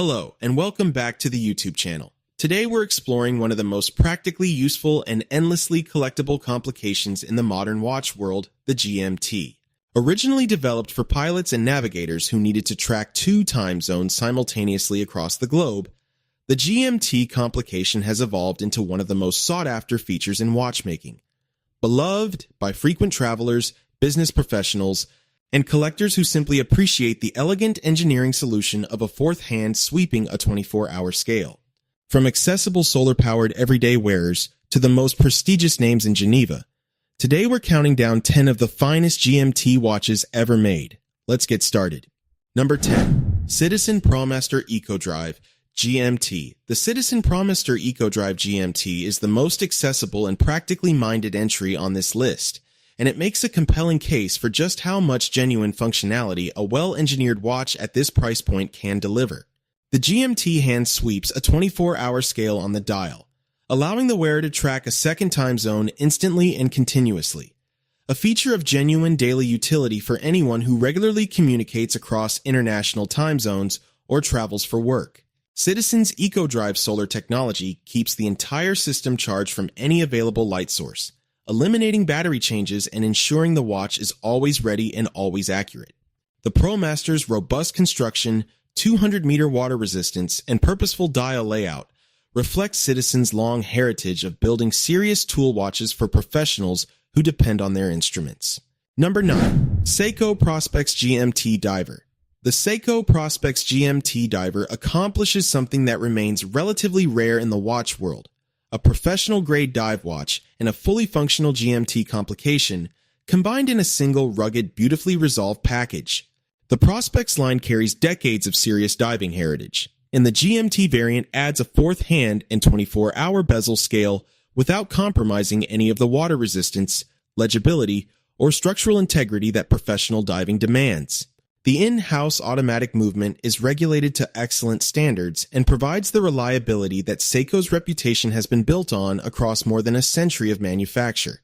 Hello, and welcome back to the YouTube channel. Today we're exploring one of the most practically useful and endlessly collectible complications in the modern watch world, the GMT. Originally developed for pilots and navigators who needed to track two time zones simultaneously across the globe, the GMT complication has evolved into one of the most sought-after features in watchmaking. Beloved by frequent travelers, business professionals, and collectors who simply appreciate the elegant engineering solution of a fourth hand sweeping a 24-hour scale. From accessible solar-powered everyday wearers to the most prestigious names in Geneva, today we're counting down 10 of the finest GMT watches ever made. Let's get started. Number 10. Citizen ProMaster EcoDrive GMT. The Citizen ProMaster EcoDrive GMT is the most accessible and practically minded entry on this list, and it makes a compelling case for just how much genuine functionality a well-engineered watch at this price point can deliver. The GMT hand sweeps a 24-hour scale on the dial, allowing the wearer to track a second time zone instantly and continuously, a feature of genuine daily utility for anyone who regularly communicates across international time zones or travels for work. Citizen's EcoDrive solar technology keeps the entire system charged from any available light source, eliminating battery changes and ensuring the watch is always ready and always accurate. The ProMaster's robust construction, 200-meter water resistance, and purposeful dial layout reflect Citizen's long heritage of building serious tool watches for professionals who depend on their instruments. Number 9. Seiko Prospex GMT Diver. The Seiko Prospex GMT Diver accomplishes something that remains relatively rare in the watch world: a professional-grade dive watch and a fully functional GMT complication combined in a single, rugged, beautifully resolved package. The Prospex line carries decades of serious diving heritage, and the GMT variant adds a fourth hand and 24-hour bezel scale without compromising any of the water resistance, legibility, or structural integrity that professional diving demands. The in-house automatic movement is regulated to excellent standards and provides the reliability that Seiko's reputation has been built on across more than a century of manufacture.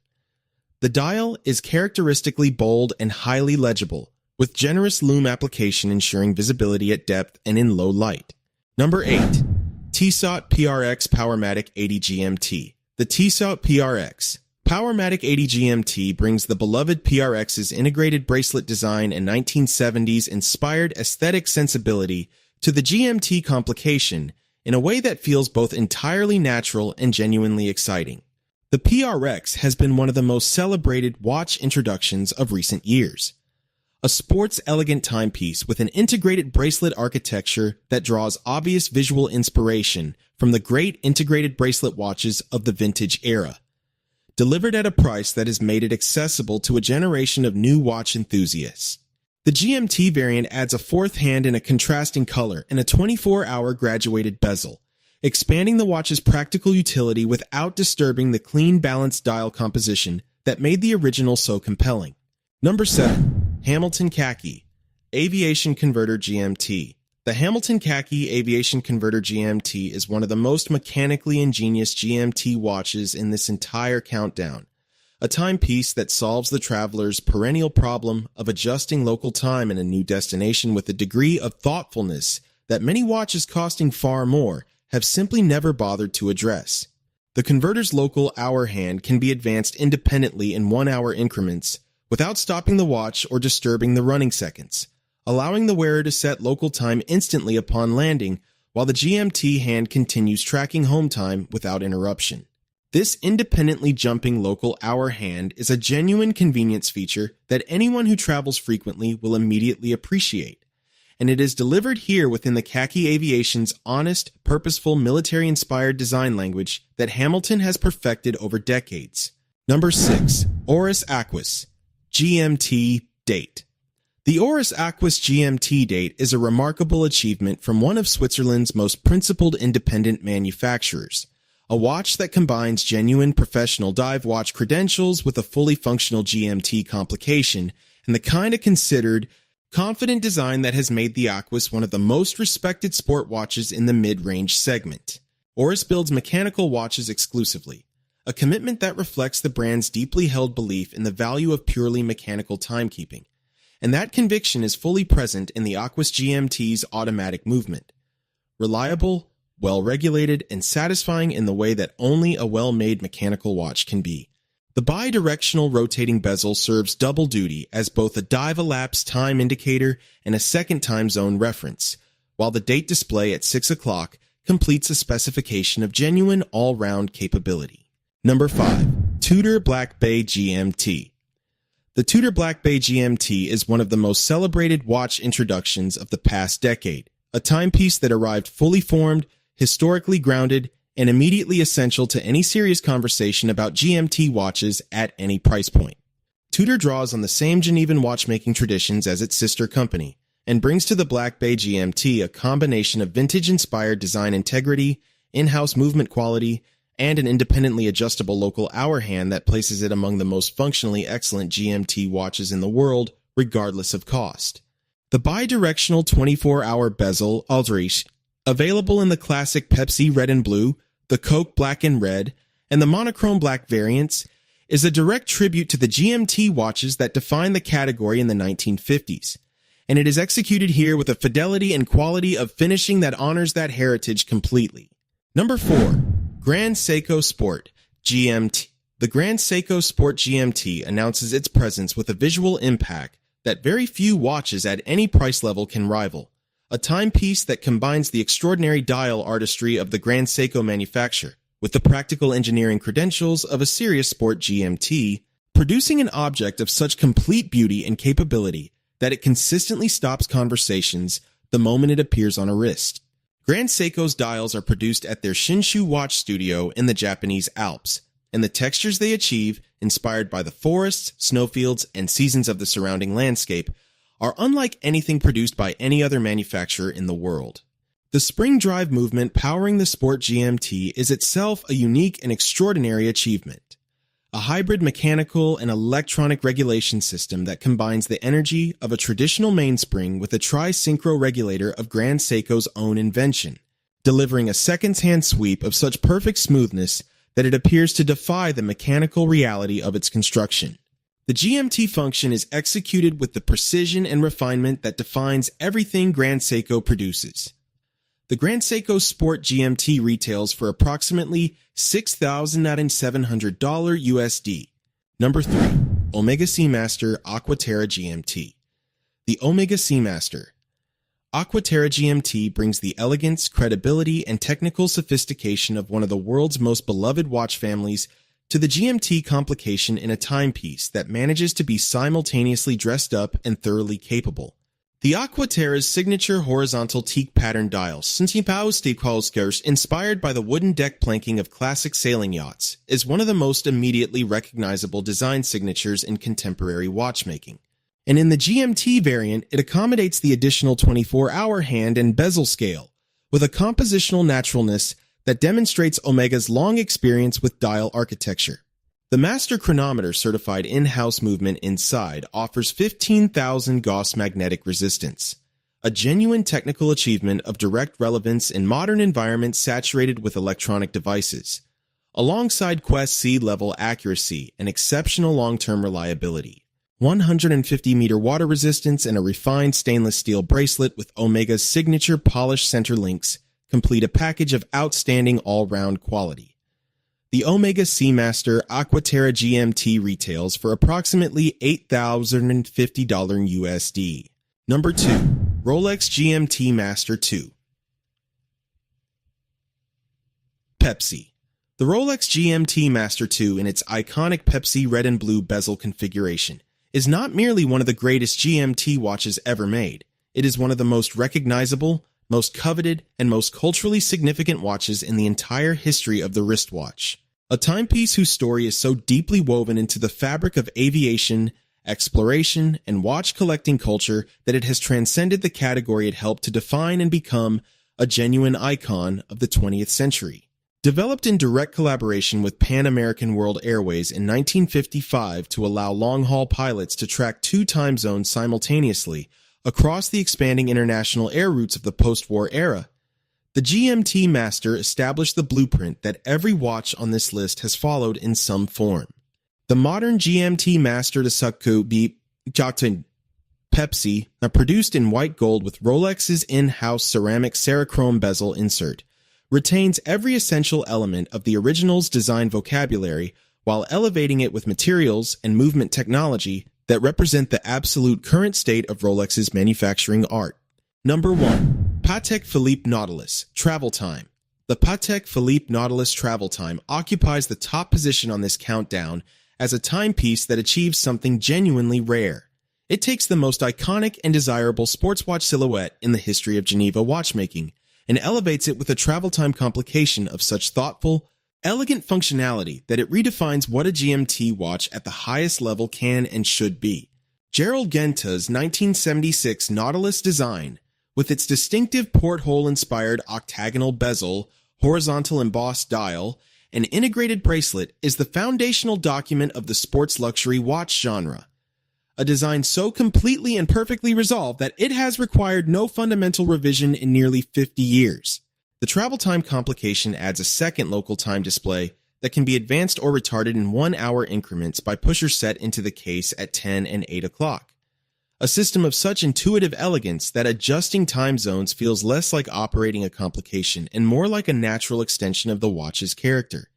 The dial is characteristically bold and highly legible, with generous lume application ensuring visibility at depth and in low light. Number 8. Tissot PRX Powermatic 80 GMT. The Tissot PRX Powermatic 80 GMT brings the beloved PRX's integrated bracelet design and 1970s-inspired aesthetic sensibility to the GMT complication in a way that feels both entirely natural and genuinely exciting. The PRX has been one of the most celebrated watch introductions of recent years. A sports elegant timepiece with an integrated bracelet architecture that draws obvious visual inspiration from the great integrated bracelet watches of the vintage era, delivered at a price that has made it accessible to a generation of new watch enthusiasts. The GMT variant adds a fourth hand in a contrasting color and a 24-hour graduated bezel, expanding the watch's practical utility without disturbing the clean, balanced dial composition that made the original so compelling. Number 7. Hamilton Khaki Aviation Converter GMT. The Hamilton Khaki Aviation Converter GMT is one of the most mechanically ingenious GMT watches in this entire countdown, a timepiece that solves the traveler's perennial problem of adjusting local time in a new destination with a degree of thoughtfulness that many watches costing far more have simply never bothered to address. The converter's local hour hand can be advanced independently in 1-hour increments without stopping the watch or disturbing the running seconds, allowing the wearer to set local time instantly upon landing while the GMT hand continues tracking home time without interruption. This independently jumping local hour hand is a genuine convenience feature that anyone who travels frequently will immediately appreciate, and it is delivered here within the Khaki Aviation's honest, purposeful, military-inspired design language that Hamilton has perfected over decades. Number 6. Oris Aquis GMT Date. The Oris Aquis GMT Date is a remarkable achievement from one of Switzerland's most principled independent manufacturers, a watch that combines genuine professional dive watch credentials with a fully functional GMT complication and the kind of considered, confident design that has made the Aquis one of the most respected sport watches in the mid-range segment. Oris builds mechanical watches exclusively, a commitment that reflects the brand's deeply held belief in the value of purely mechanical timekeeping, and that conviction is fully present in the Aquis GMT's automatic movement. reliable, well-regulated, and satisfying in the way that only a well-made mechanical watch can be. The bi-directional rotating bezel serves double duty as both a dive-elapsed time indicator and a second time zone reference, while the date display at 6 o'clock completes a specification of genuine all-round capability. Number 5. Tudor Black Bay GMT. The Tudor Black Bay GMT is one of the most celebrated watch introductions of the past decade, a timepiece that arrived fully formed, historically grounded, and immediately essential to any serious conversation about GMT watches at any price point. Tudor draws on the same Genevan watchmaking traditions as its sister company, and brings to the Black Bay GMT a combination of vintage-inspired design integrity, in-house movement quality, and an independently adjustable local hour hand that places it among the most functionally excellent GMT watches in the world, regardless of cost. The bi-directional 24-hour bezel, Aldrich, available in the classic Pepsi red and blue, the Coke black and red, and the monochrome black variants, is a direct tribute to the GMT watches that defined the category in the 1950s, and it is executed here with a fidelity and quality of finishing that honors that heritage completely. Number 4. Grand Seiko Sport GMT. The Grand Seiko Sport GMT announces its presence with a visual impact that very few watches at any price level can rival. A timepiece that combines the extraordinary dial artistry of the Grand Seiko manufacturer with the practical engineering credentials of a serious sport GMT, producing an object of such complete beauty and capability that it consistently stops conversations the moment it appears on a wrist. Grand Seiko's dials are produced at their Shinshu watch studio in the Japanese Alps, and the textures they achieve, inspired by the forests, snowfields, and seasons of the surrounding landscape, are unlike anything produced by any other manufacturer in the world. The spring drive movement powering the Sport GMT is itself a unique and extraordinary achievement. A hybrid mechanical and electronic regulation system that combines the energy of a traditional mainspring with a tri-synchro regulator of Grand Seiko's own invention, delivering a seconds-hand sweep of such perfect smoothness that it appears to defy the mechanical reality of its construction. The GMT function is executed with the precision and refinement that defines everything Grand Seiko produces. The Grand Seiko Sport GMT retails for approximately $6,700 USD. Number 3. Omega Seamaster Aquaterra GMT. The Omega Seamaster Aquaterra GMT brings the elegance, credibility, and technical sophistication of one of the world's most beloved watch families to the GMT complication in a timepiece that manages to be simultaneously dressed up and thoroughly capable. The Aquaterra's signature horizontal teak pattern dial, inspired by the wooden deck planking of classic sailing yachts, is one of the most immediately recognizable design signatures in contemporary watchmaking. And in the GMT variant, it accommodates the additional 24-hour hand and bezel scale, with a compositional naturalness that demonstrates Omega's long experience with dial architecture. The master chronometer certified in-house movement inside offers 15,000 Gauss magnetic resistance, a genuine technical achievement of direct relevance in modern environments saturated with electronic devices, alongside Quest C-level accuracy and exceptional long-term reliability. 150-meter water resistance and a refined stainless steel bracelet with Omega's signature polished center links complete a package of outstanding all-round quality. The Omega Seamaster Aquaterra GMT retails for approximately $8,050 USD. Number 2. Rolex GMT Master 2. Pepsi. The Rolex GMT Master 2 in its iconic Pepsi red and blue bezel configuration is not merely one of the greatest GMT watches ever made. It is one of the most recognizable, most coveted, and most culturally significant watches in the entire history of the wristwatch. A timepiece whose story is so deeply woven into the fabric of aviation, exploration, and watch collecting culture that it has transcended the category it helped to define and become a genuine icon of the 20th century. Developed in direct collaboration with Pan American World Airways in 1955 to allow long-haul pilots to track 2 time zones simultaneously across the expanding international air routes of the post-war era, the GMT Master established the blueprint that every watch on this list has followed in some form. The modern GMT Master de Saku Bi Jactin Pepsi, are produced in white gold with Rolex's in-house ceramic Cerachrome bezel insert, retains every essential element of the original's design vocabulary while elevating it with materials and movement technology that represent the absolute current state of Rolex's manufacturing art. Number 1. Patek Philippe Nautilus Travel Time. The Patek Philippe Nautilus Travel Time occupies the top position on this countdown as a timepiece that achieves something genuinely rare. It takes the most iconic and desirable sports watch silhouette in the history of Geneva watchmaking and elevates it with a travel time complication of such thoughtful, elegant functionality that it redefines what a GMT watch at the highest level can and should be. Gerald Genta's 1976 Nautilus design, with its distinctive porthole-inspired octagonal bezel, horizontal embossed dial, and integrated bracelet, is the foundational document of the sports luxury watch genre. A design so completely and perfectly resolved that it has required no fundamental revision in nearly 50 years. The travel time complication adds a second local time display that can be advanced or retarded in 1-hour increments by pushers set into the case at 10 and 8 o'clock. A system of such intuitive elegance that adjusting time zones feels less like operating a complication and more like a natural extension of the watch's character.